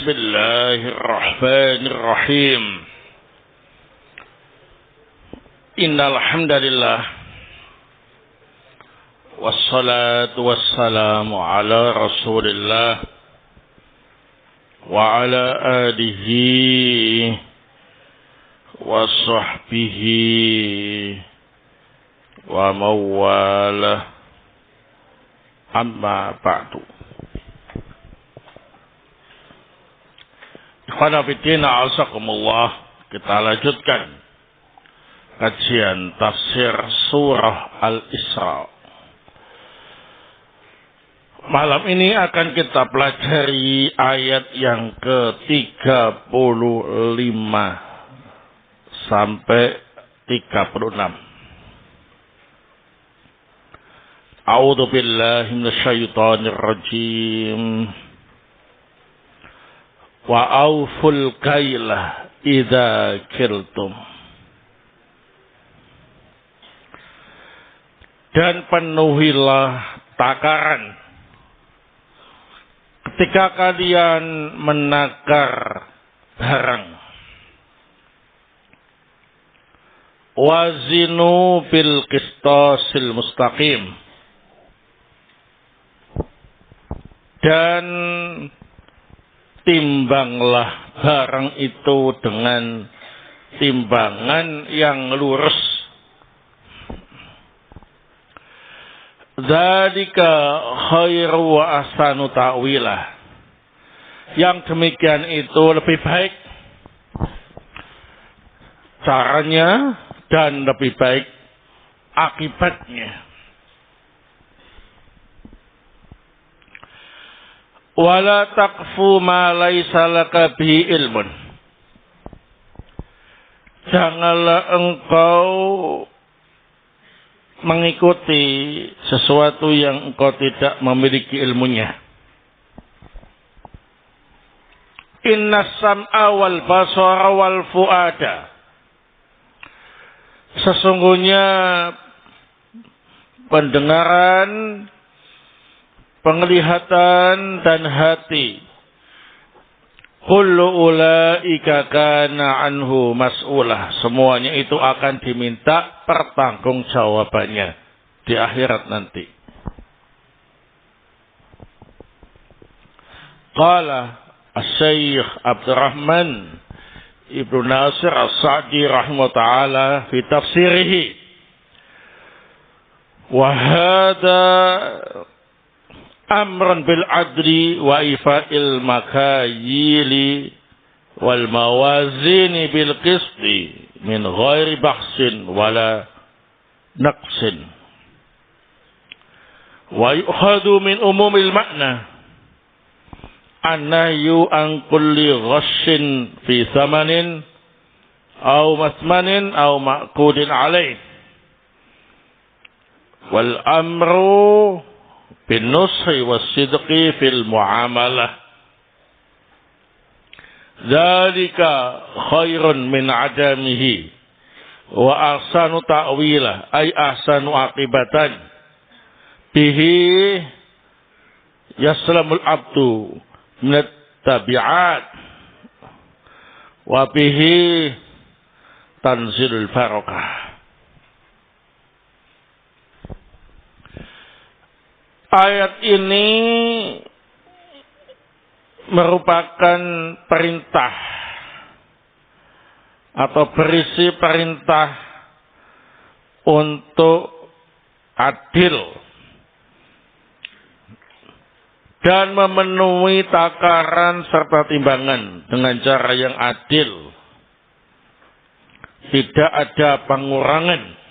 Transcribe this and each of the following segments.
Bismillahirrahmanirrahim. Innal hamdalillah wassalatu wassalamu ala Rasulillah wa ala alihi wa sahbihi wa mawalah. Amma ba'du. Ikhwana fillah, a'azakumullah. Kita lanjutkan kajian tafsir surah Al-Isra. Malam ini akan kita pelajari ayat yang ke-35 sampai 36. A'udzu billahi minasyaitonir rajim. Wa auful kaila idza kiltum. Dan penuhilah takaran ketika kalian menakar barang. Wazinu bil qistasil mustaqim. Dan timbanglah barang itu dengan timbangan yang lurus. Dzalika khairu wa ahsanu ta'wilah. Yang demikian itu lebih baik caranya dan lebih baik akibatnya. Wala taqfu ma laisa laka bihi ilmun. Janganlah engkau mengikuti sesuatu yang engkau tidak memiliki ilmunya. Innas sam'a wal basara wal fuada. Sesungguhnya pendengaran, penglihatan dan hati, kullu ulaika kana anhu mas'ulah. Semuanya itu akan diminta pertanggungjawabannya di akhirat nanti. Qala Asy-Syaikh Abdurrahman Ibnu Nasir As-Sa'di rahimahullah ta'ala fi tafsirihi. Wa hadza amran bil adli wa ifa'il makayili wal mawazini bil qisti min ghairi bahsin wala naqsin. Wa yu'khadhu min umumil makna annahyu an kulli ghashin fi thamanin aw masmanin aw ma'qudin alaih wal amru bin nushi was-sidqi fil muamalah. Dzalika khairun min adamihi wa ahsanu ta'wilah ay ahsanu aqibatan bihi yaslamul abdu min at-tabi'at wa bihi tanzilul barakah. Ayat ini merupakan perintah atau berisi perintah untuk adil dan memenuhi takaran serta timbangan dengan cara yang adil. Tidak ada pengurangan.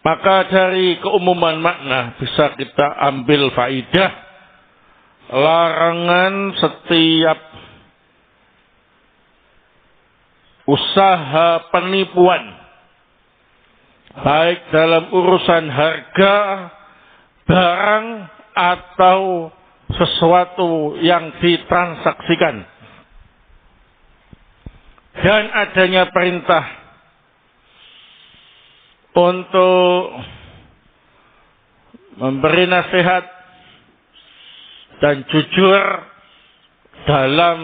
Maka dari keumuman makna bisa kita ambil faidah larangan setiap usaha penipuan, baik dalam urusan harga, barang, atau sesuatu yang ditransaksikan. Dan adanya perintah untuk memberi nasihat dan jujur dalam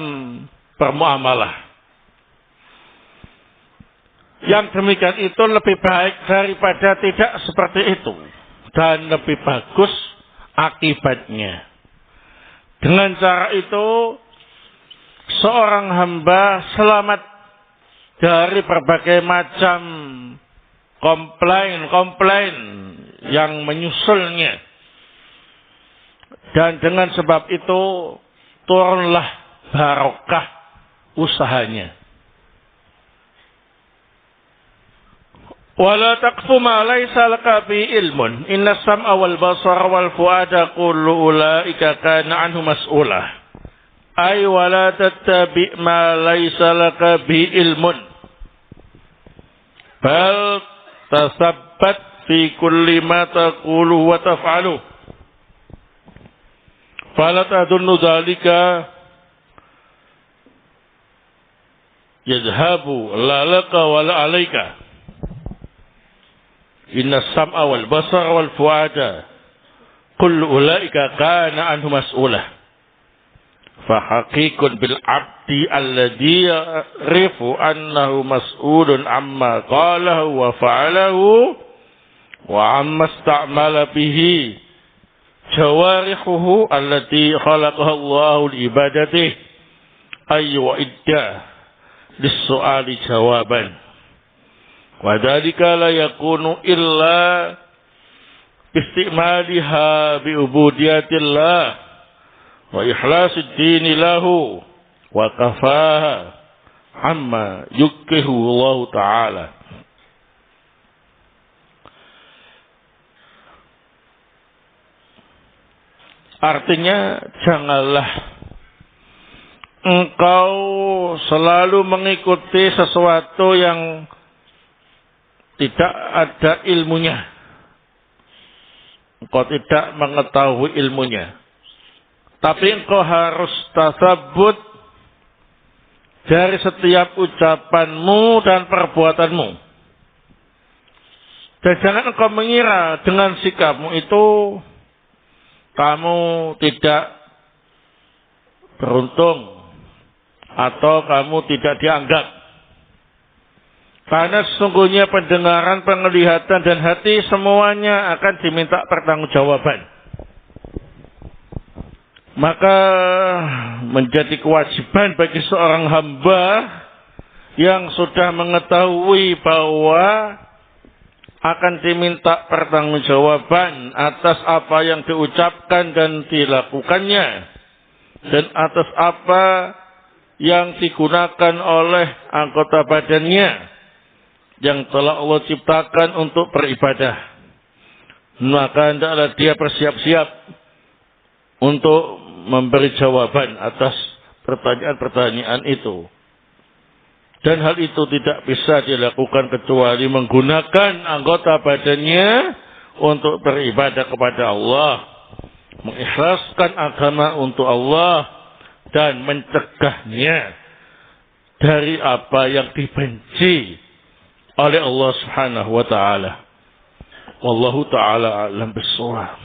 bermuamalah. Yang demikian itu lebih baik daripada tidak seperti itu, dan lebih bagus akibatnya. Dengan cara itu seorang hamba selamat dari berbagai macam komplain yang menyusulnya. Dan dengan sebab itu turunlah barokah usahanya. Wala taqfu ma laysa laka bi ilmun. Inna sam'a wal basara wal fuada kullu ulaika kana anhu mas'ula. Ay wala tattabi ma laysa laka bi ilmun. Bal tasabbat fi kulli ma taqulu wa taf'alu. Fala tadunnu dhalika yadhhabu la laka wa la alayka. Inna sam'a wal basara wal fuada kullu ulaika kana anhu mas'ulah. Fa haqiqun bil abdi alladhi ya'rifu annahu mas'ulun amma qalahu wa fa'alahu wa amma ista'mala bihi jawarihuhu allati khalaqaha Allahu li ibadatihi ay wa idda lis-su'ali jawaban. Wa dzalika la yakunu illa istimaliha bi ubudiyatillah wa ikhlasid dini lahu wa kafaha amma yukrihu Allah Ta'ala. Artinya janganlah engkau selalu mengikuti sesuatu yang tidak ada ilmunya. Engkau tidak mengetahui ilmunya. Tapi engkau harus tasabbut dari setiap ucapanmu dan perbuatanmu. Dan jangan engkau mengira dengan sikapmu itu kamu tidak beruntung atau kamu tidak dianggap. Karena sesungguhnya pendengaran, penglihatan, dan hati semuanya akan diminta pertanggungjawaban. Maka menjadi kewajiban bagi seorang hamba yang sudah mengetahui bahwa akan diminta pertanggungjawaban atas apa yang diucapkan dan dilakukannya, dan atas apa yang digunakan oleh anggota badannya yang telah Allah ciptakan untuk beribadah. Maka hendaklah dia bersiap-siap untuk memberi jawaban atas pertanyaan-pertanyaan itu. Dan hal itu tidak bisa dilakukan kecuali menggunakan anggota badannya untuk beribadah kepada Allah, mengikhlaskan agama untuk Allah, dan mencegahnya dari apa yang dibenci oleh Allah Subhanahu wa taala. Wallahu taala a'lam bissawab.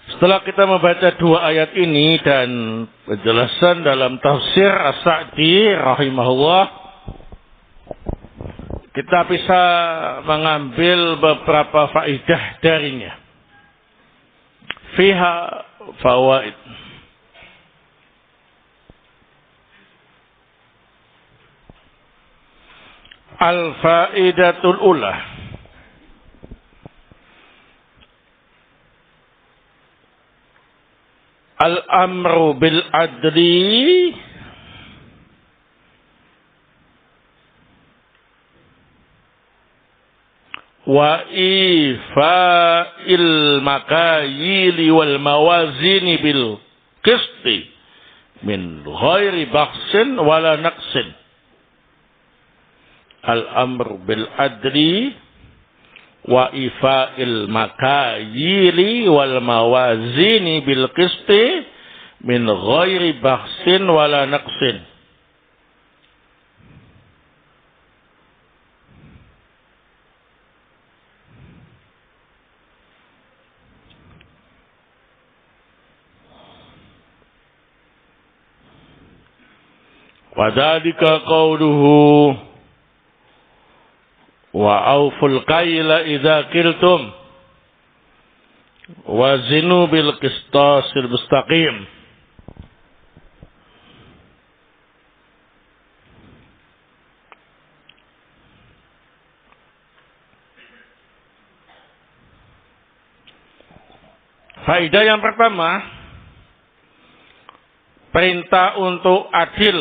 Setelah kita membaca dua ayat ini dan penjelasan dalam tafsir As-Sa'di rahimahullah, kita bisa mengambil beberapa faedah darinya. Fiha fawaid. Al-faidatul ula. Al-amru bil adli wa ifa'il makayili wal mawazini bil qisti min ghairi bakhsin wala naqsin. Al-amr bil adli wa ifa'il makayili wal mawazini bil qisti min ghairi bakhsin wala naqsin. Wa dzalika qauluhu wa auful kaila idza qiltum wa zinu bil qistasil mustaqim. Faedah yang pertama, perintah untuk adil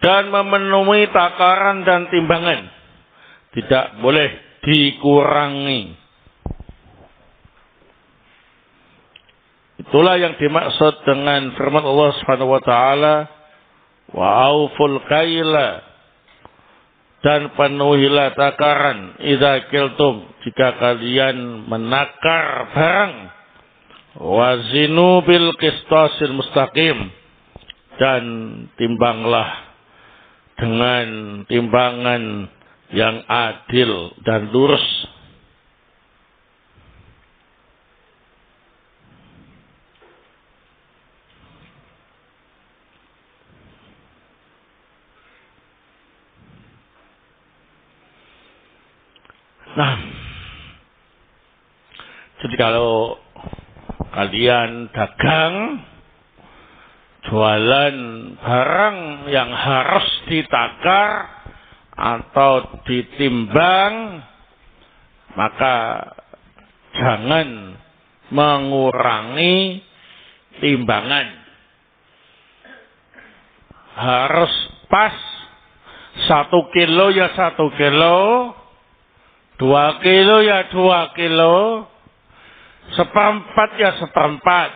dan memenuhi takaran dan timbangan. Tidak boleh dikurangi. Itulah yang dimaksud dengan firman Allah Subhanahu wa taala, wa auful kaila, dan penuhilah takaran idza qiltum, jika kalian menakar barang. Wazinu bil qistasil mustaqim, dan timbanglah dengan timbangan yang adil dan lurus. Nah, jadi kalau kalian dagang, jualan barang yang harus ditakar atau ditimbang, maka jangan mengurangi timbangan. Harus pas, 1 kilo ya 1 kilo, 2 kilo ya 2 kilo, 1/4 ya 1/4.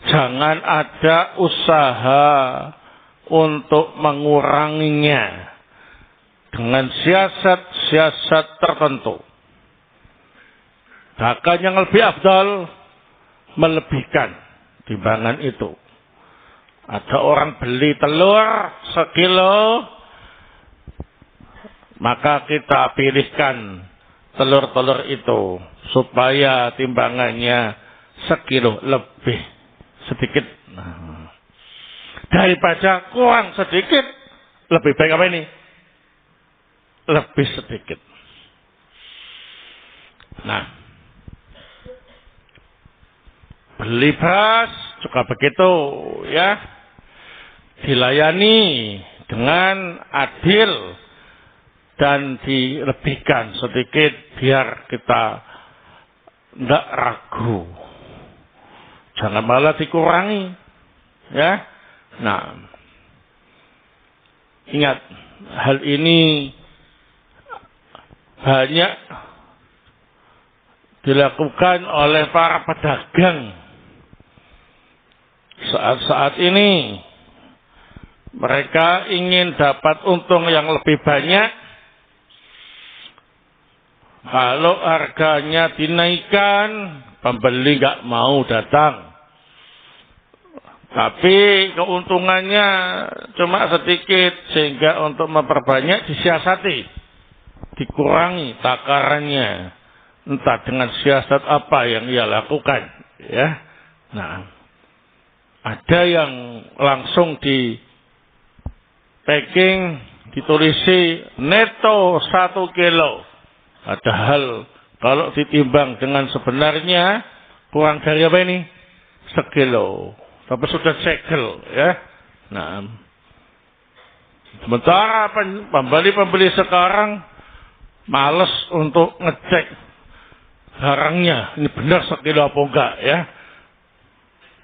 Jangan ada usaha untuk menguranginya dengan siasat-siasat tertentu. Dagang yang lebih afdal melebihkan timbangan itu. Ada orang beli telur 1 kilo, maka kita pilihkan telur-telur itu supaya timbangannya 1 kilo lebih sedikit. Nah, daripada kurang sedikit, lebih baik apa ini? Lebih sedikit. Nah, beli beras juga begitu ya, dilayani dengan adil dan dilebihkan sedikit biar kita tidak ragu. Jangan malah dikurangi, ya. Nah, ingat, hal ini banyak dilakukan oleh para pedagang saat-saat ini. Mereka ingin dapat untung yang lebih banyak. Kalau harganya dinaikkan, pembeli nggak mau datang. Tapi keuntungannya cuma sedikit, sehingga untuk memperbanyak disiasati, dikurangi takarannya, entah dengan siasat apa yang ia lakukan, ya. Nah, ada yang langsung di packing, ditulisi neto 1 kilo. Padahal kalau ditimbang dengan sebenarnya kurang dari apa ini? 1 kilo. Tapi sudah segel, ya. Nah, sementara pembeli sekarang malas untuk ngecek barangnya, ini benar 1 kilo apa enggak, ya.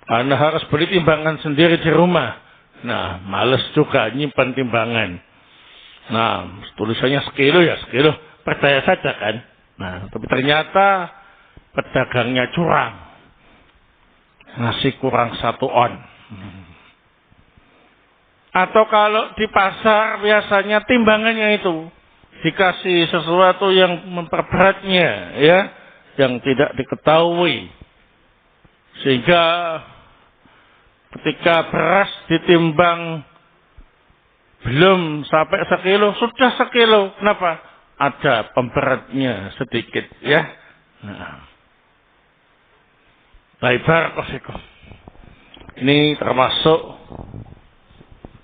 Karena harus beli timbangan sendiri di rumah. Nah, malas juga nyimpan timbangan. Nah, tulisannya 1 kilo ya 1 kilo. Percaya saja kan. Nah, tapi ternyata pedagangnya curang. Ngasih kurang 1 on. Atau kalau di pasar biasanya timbangannya itu dikasih sesuatu yang memperberatnya, ya, yang tidak diketahui. Sehingga ketika beras ditimbang belum sampai 1 kilo, sudah 1 kilo. Kenapa? Ada pemberatnya sedikit, ya. Nah, baik, barakallahu. Ini termasuk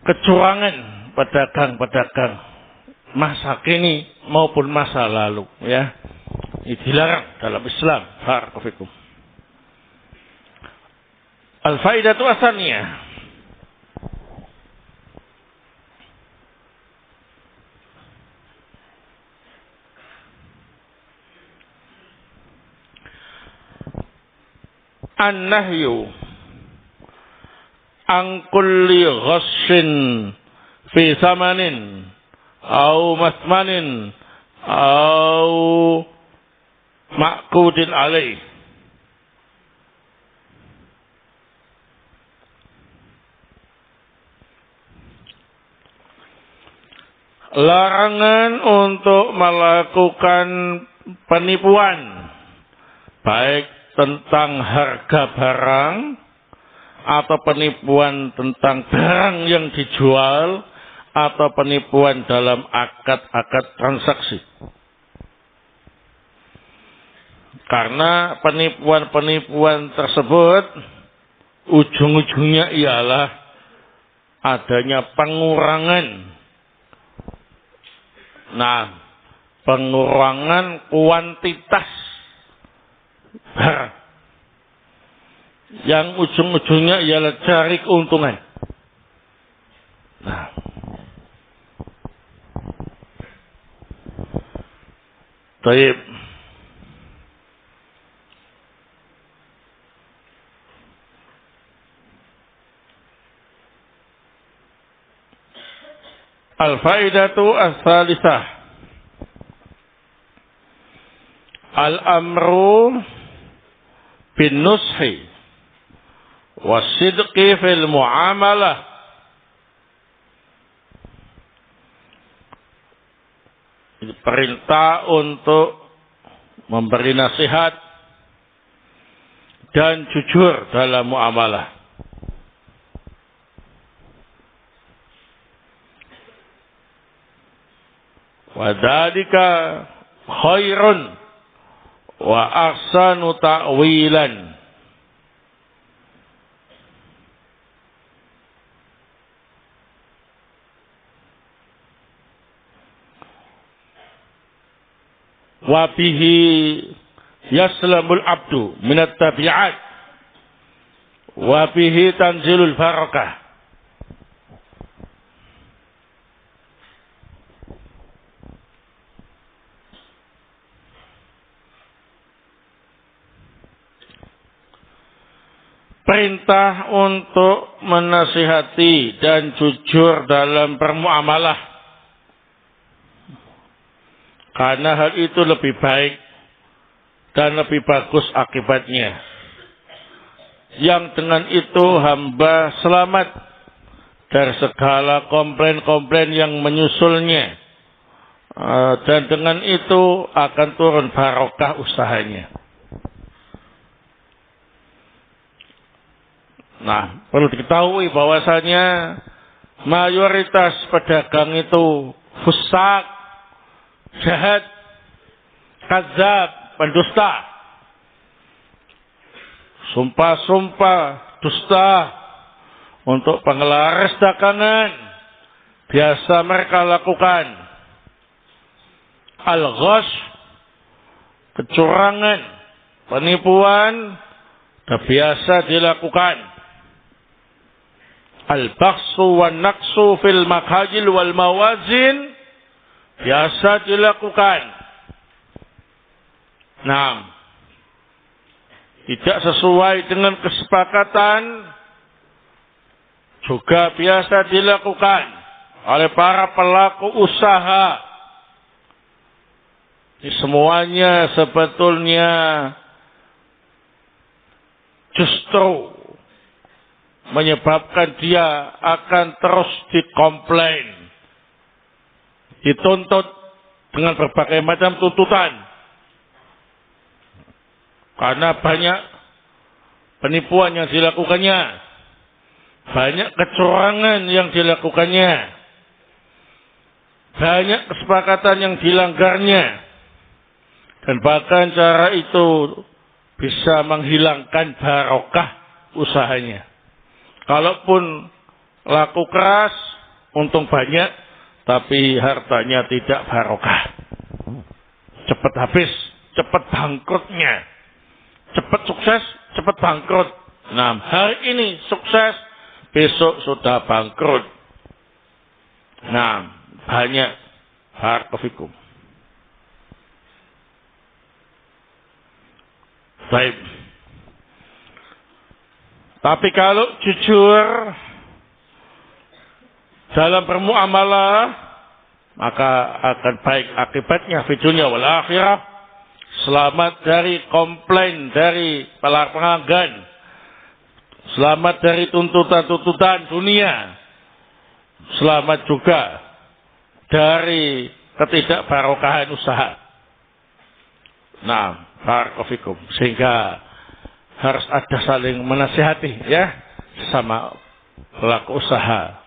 kecurangan pedagang-pedagang masa kini maupun masa lalu, ya. Ini dilarang dalam Islam. Barakallahu fikum. Al-faidatu asaniyah. An-nahyu an kulli ghashin fi samanin au masmanin au ma'qudin alaih. Larangan untuk melakukan penipuan, baik tentang harga barang atau penipuan tentang barang yang dijual atau penipuan dalam akad-akad transaksi. Karena penipuan-penipuan tersebut ujung-ujungnya ialah adanya pengurangan. Pengurangan kuantitas barang yang ujung-ujungnya ialah cari keuntungan. Baik. Al-faidatu as-salisah. Al-amru bin nushi wasidqi fil muamalah. Perintah untuk memberi nasihat dan jujur dalam muamalah. Wadzalika khairun wa ahsanu ta'wilan. Wa bihi yaslamul abdu minat tabi'at wa bihi tanzilul barakah. Perintah untuk menasihati dan jujur dalam bermuamalah, karena hal itu lebih baik dan lebih bagus akibatnya. Yang dengan itu hamba selamat dari segala komplain-komplain yang menyusulnya, dan dengan itu akan turun barokah usahanya. Perlu diketahui bahwasanya mayoritas pedagang itu fusak, jahat, kadzab, pendusta, sumpah-sumpah dusta untuk pengelaris dagangan biasa mereka lakukan. Al-ghash, kecurangan, penipuan biasa dilakukan. Al-bakhsu wan naqsu fil makhajil wal mawazin biasa dilakukan. Tidak sesuai dengan kesepakatan juga biasa dilakukan oleh para pelaku usaha. Ini semuanya sebetulnya justru menyebabkan dia akan terus dikomplain, dituntut dengan berbagai macam tuntutan. Karena banyak penipuan yang dilakukannya, banyak kecurangan yang dilakukannya, banyak kesepakatan yang dilanggarnya, dan bahkan cara itu bisa menghilangkan barokah usahanya. Kalaupun laku keras, untung banyak, tapi hartanya tidak barokah. Cepat habis, cepat bangkrutnya. Cepat sukses, cepat bangkrut. Nah, hari ini sukses, besok sudah bangkrut. Nah, banyak barakallahu. Baik. Tapi kalau jujur dalam bermuamalah, maka akan baik akibatnya di dunia wal akhirah. Selamat dari komplain dari pelanggan. Selamat dari tuntutan-tuntutan dunia. Selamat juga dari ketidakbarokahan usaha. Nah, barakallahu. Sehingga harus ada saling menasihati ya sama pelaku usaha.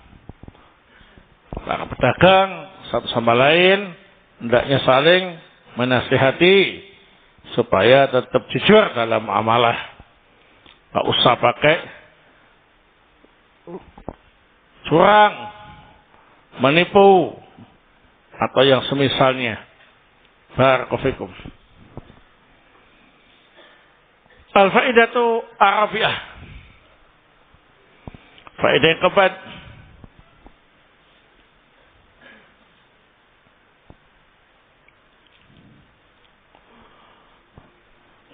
Para pedagang satu sama lain hendaknya saling menasihati supaya tetap jujur dalam amalah. Tak usah pakai curang, menipu atau yang semisalnya. Barakallahu. Al-faidatu Arabiah. Faedah yang keempat.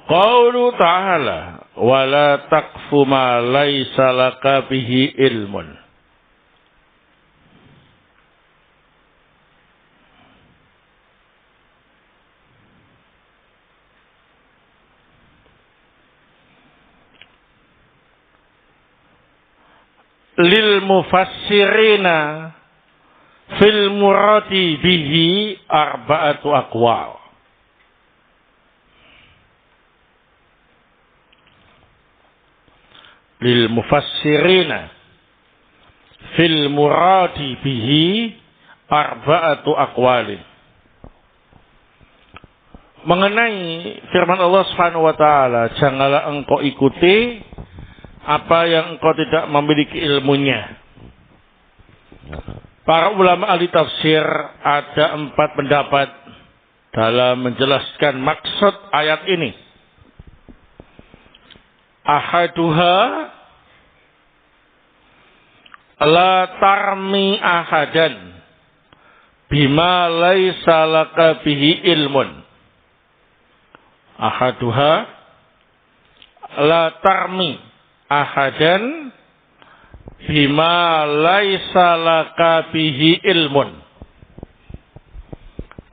Qaulu ta'ala wa la taqfu ma laysa laka bihi ilmun. Lil mufassirina fil muradi bihi arba'atu aqwal. Lil mufassirina fil muradi bihi arba'atu aqwalin. Mengenai firman Allah Subhanahu wa taala, janganlah engkau ikuti apa yang engkau tidak memiliki ilmunya. Para ulama ahli tafsir ada 4 pendapat dalam menjelaskan maksud ayat ini. Ahaduha la tarmi ahadan bima laisa laka bihi ilmun. Ahaduha la tarmi ahadan bima laisa laka bihi ilmun.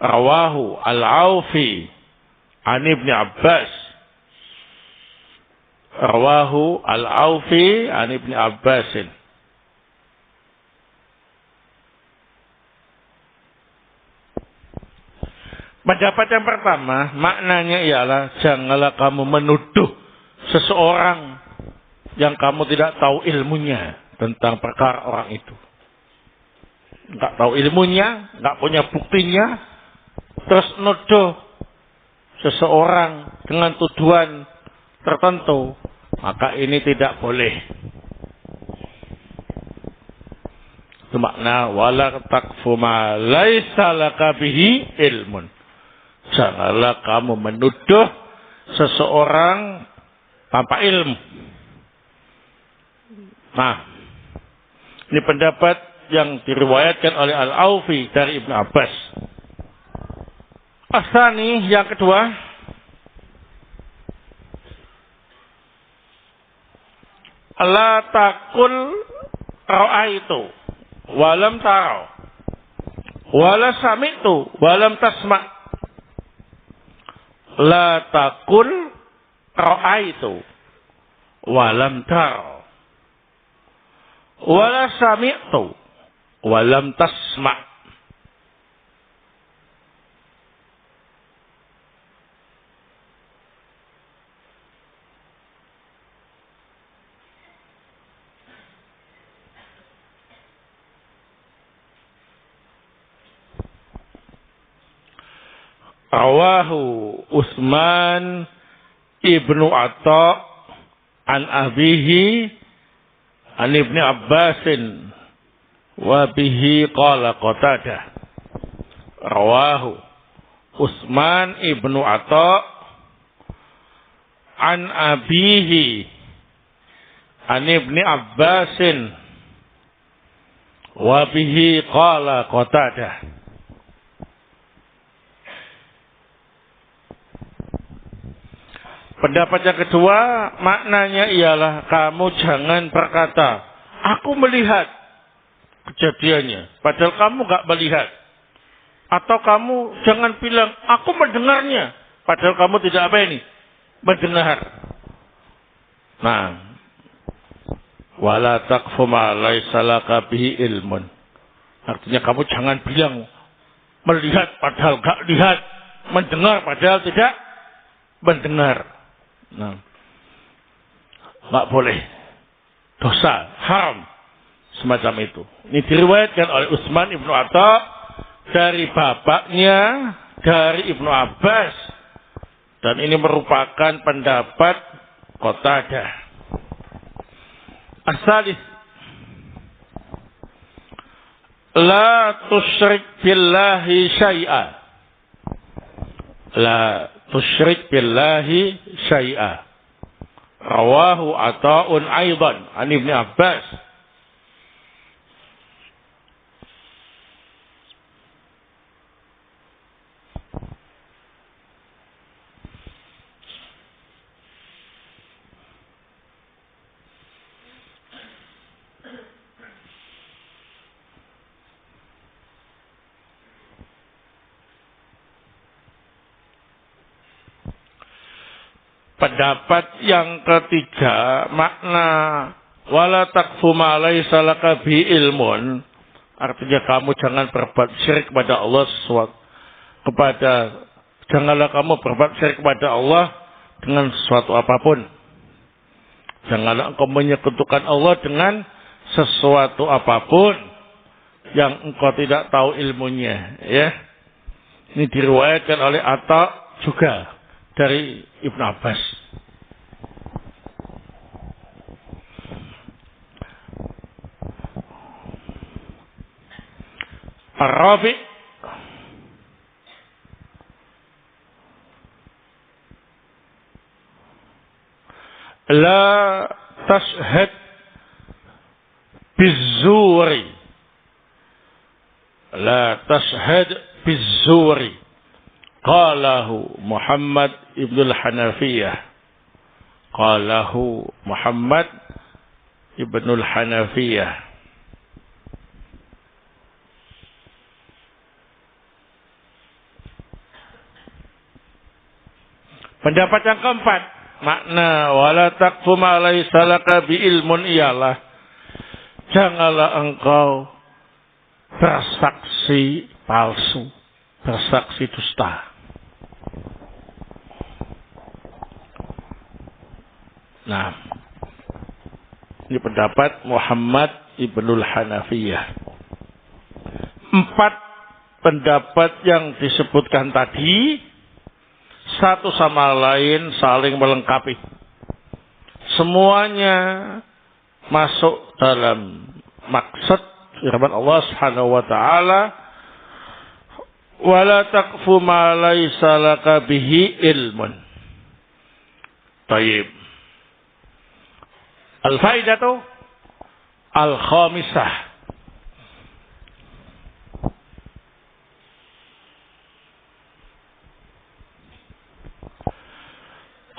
Rawahu al-Aufi an Ibn Abbas. Rawahu al-Aufi an Ibn Abbasin. Pendapat yang pertama, maknanya ialah janganlah kamu menuduh seseorang yang kamu tidak tahu ilmunya tentang perkara orang itu. Enggak tahu ilmunya, enggak punya buktinya, terus nuduh seseorang dengan tuduhan tertentu, maka ini tidak boleh. Itu makna wala taqfu ma laisa laka bihi ilmun. Janganlah kamu menuduh seseorang tanpa ilmu. Nah, ini pendapat yang diriwayatkan oleh Al-Aufi dari Ibn Abbas. Asani yang kedua, la takul ra'aitu walam taro wala sami'tu walam tasma'. La takul ra'aitu walam taro wala sami'tu walam tasma'. Rawahu Utsman ibnu Atha an abihi an Ibnu Abbasin wa bihi qala Qatadah. Rawahu Utsman ibnu Atha an abihi an ibni Abbasin wa bihi qala Qatadah. Pendapat yang kedua maknanya ialah kamu jangan berkata aku melihat kejadiannya padahal kamu gak melihat. Atau kamu jangan bilang, aku mendengarnya. Padahal kamu tidak apa ini? Mendengar. Nah. Wala taqfu ma laysa laka bihi ilmun. Artinya kamu jangan bilang, melihat padahal gak lihat. Mendengar padahal tidak mendengar. Nah. Gak boleh. Dosa, haram. Semacam itu. Ini diriwayatkan oleh Utsman ibnu Atha dari bapaknya, dari Ibnu Abbas. Dan ini merupakan pendapat Qatadah. As-salis. La tusyrik billahi syai'a. La tusyrik billahi syai'a. Rawahu Ata'un aidan an Ibnu Abbas. Pendapat yang ketiga, makna wala taqfu ma laysa laka bi ilmun, artinya kamu jangan berbuat syirik kepada Allah janganlah kamu berbuat syirik kepada Allah dengan sesuatu apapun. Janganlah engkau menyekutukan Allah dengan sesuatu apapun yang engkau tidak tahu ilmunya, ya. Ini diriwayatkan oleh Atta juga dari Ibnu Abbas. Ar-Rabi' la tashhad bizzuri. La tashhad bizzuri. Qalahu Muhammad ibnul Hanafiyah. Qalahu Muhammad ibnul Hanafiyah. Pendapat yang keempat, makna wala taqfu ma laysa laka bi ilmun ialah janganlah engkau bersaksi palsu, bersaksi dusta. Nah, ini pendapat Muhammad ibnul Hanafiyah. 4 pendapat yang disebutkan tadi satu sama lain saling melengkapi. Semuanya masuk dalam maksud firman Allah Subhanahu wa taala, "Wala taqfu ma laysa laka bihi ilmun." Baik. Al-faidatu al-khamisah.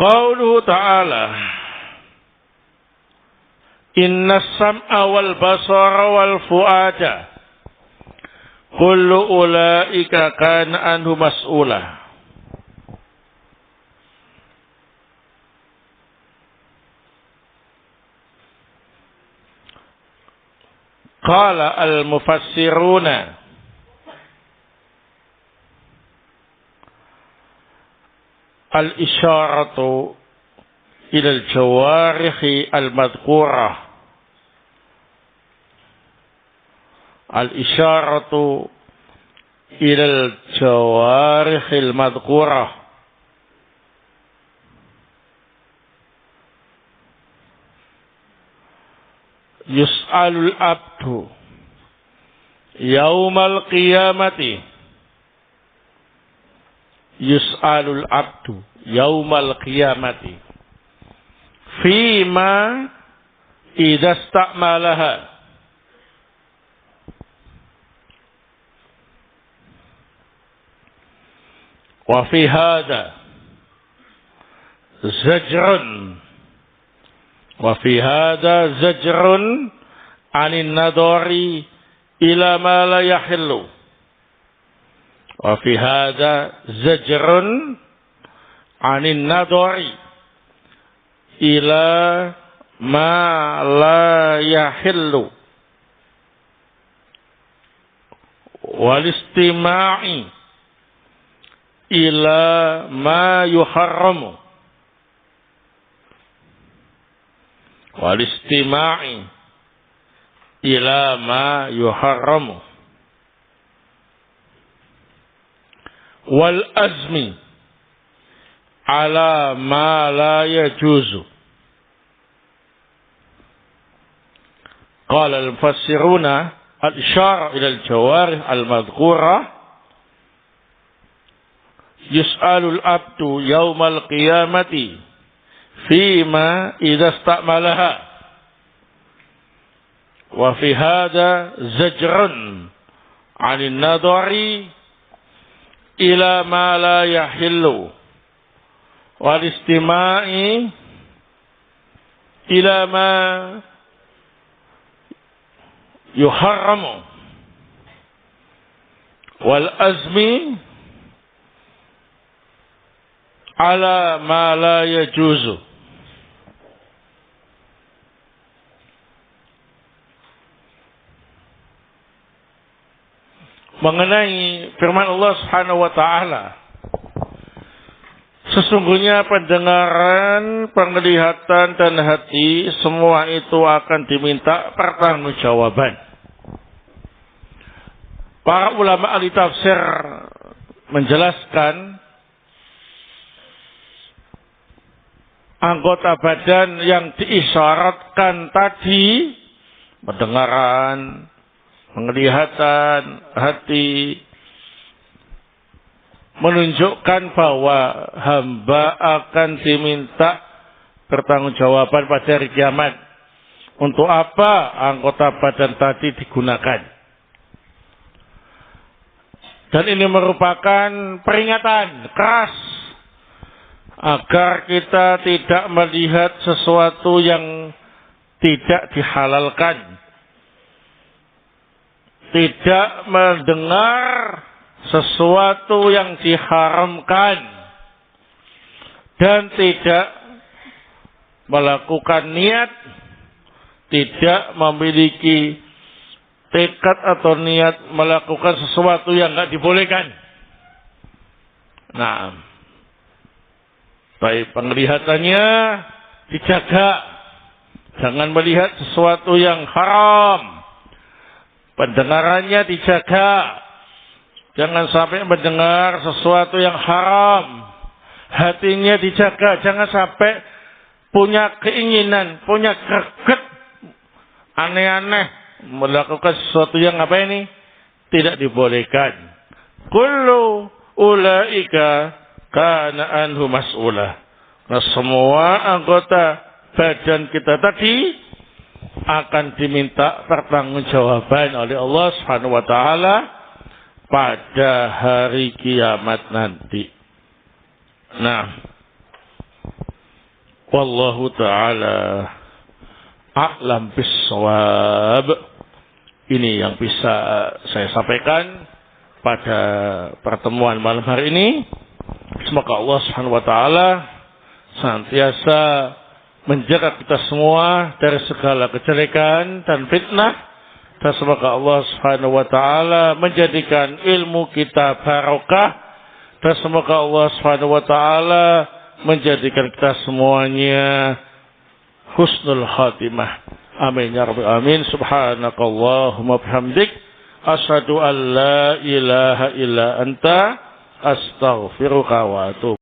Qauluhu ta'ala, inna sam'a wal basara wal fu'ada kullu ulaika kana anhu mas'ula. Qala al-mufassiruna al-isyaratu ila al-jawarih al-madhkurah. Al-isyaratu ila al-jawarih al-madhkurah yus'alul abdu yaumal qiyamati yus'alul abdu yaumal qiyamati fima idza istamalaha wa fi hadha zajrun wa fi hadha zajrun anin nadari ila ma la yahillu wa fi hadha zajrun anin nadari ila ma la yahillu wal istima'i ila ma yuharramu wal istima'i ila ma yuharramu wal azmi ala ma la yajuzu. Qala al-mufassiruna al-isyara ila al-jawarih al-madhkura yus'alul abdu yaumal qiyamati fima idza istamalaha wa fi hadha zajrun 'anil nadari ila ma la yahillu wal istima'i ila ma yuharramu wal azmi ala ma la yajuzu. Mengenai firman Allah Subhanahu wa taala, sesungguhnya pendengaran, penglihatan dan hati semua itu akan diminta pertanggungjawaban. Para ulama ahli tafsir menjelaskan anggota badan yang diisyaratkan tadi, pendengaran, penglihatan, hati, menunjukkan bahwa hamba akan diminta pertanggungjawaban pada hari kiamat. Untuk apa anggota badan tadi digunakan? Dan ini merupakan peringatan keras agar kita tidak melihat sesuatu yang tidak dihalalkan, tidak mendengar sesuatu yang diharamkan, dan tidak melakukan niat, tidak memiliki tekad atau niat melakukan sesuatu yang tidak dibolehkan. Nah, baik penglihatannya dijaga, jangan melihat sesuatu yang haram. Pendengarannya dijaga, jangan sampai mendengar sesuatu yang haram. Hatinya dijaga, jangan sampai punya keinginan, punya greget aneh-aneh melakukan sesuatu yang apa ini tidak dibolehkan. Kullu ulaika kana anhu mas'ulah. Nah, semua anggota badan kita tadi akan diminta pertanggungjawaban oleh Allah Subhanahu wa taala pada hari kiamat nanti. Nah, wallahu taala a'lam bis-shawab. Ini yang bisa saya sampaikan pada pertemuan malam hari ini. Semoga Allah Subhanahu wa taala senantiasa menjaga kita semua dari segala kejelekan dan fitnah, dan semoga Allah Subhanahu wa taala menjadikan ilmu kita barokah, dan semoga Allah Subhanahu wa taala menjadikan kita semuanya husnul khatimah. Amin ya rabbal alamin. Subhanakallahumma bihamdik asyhadu an la ilaha illa anta astaghfiruka wa atubu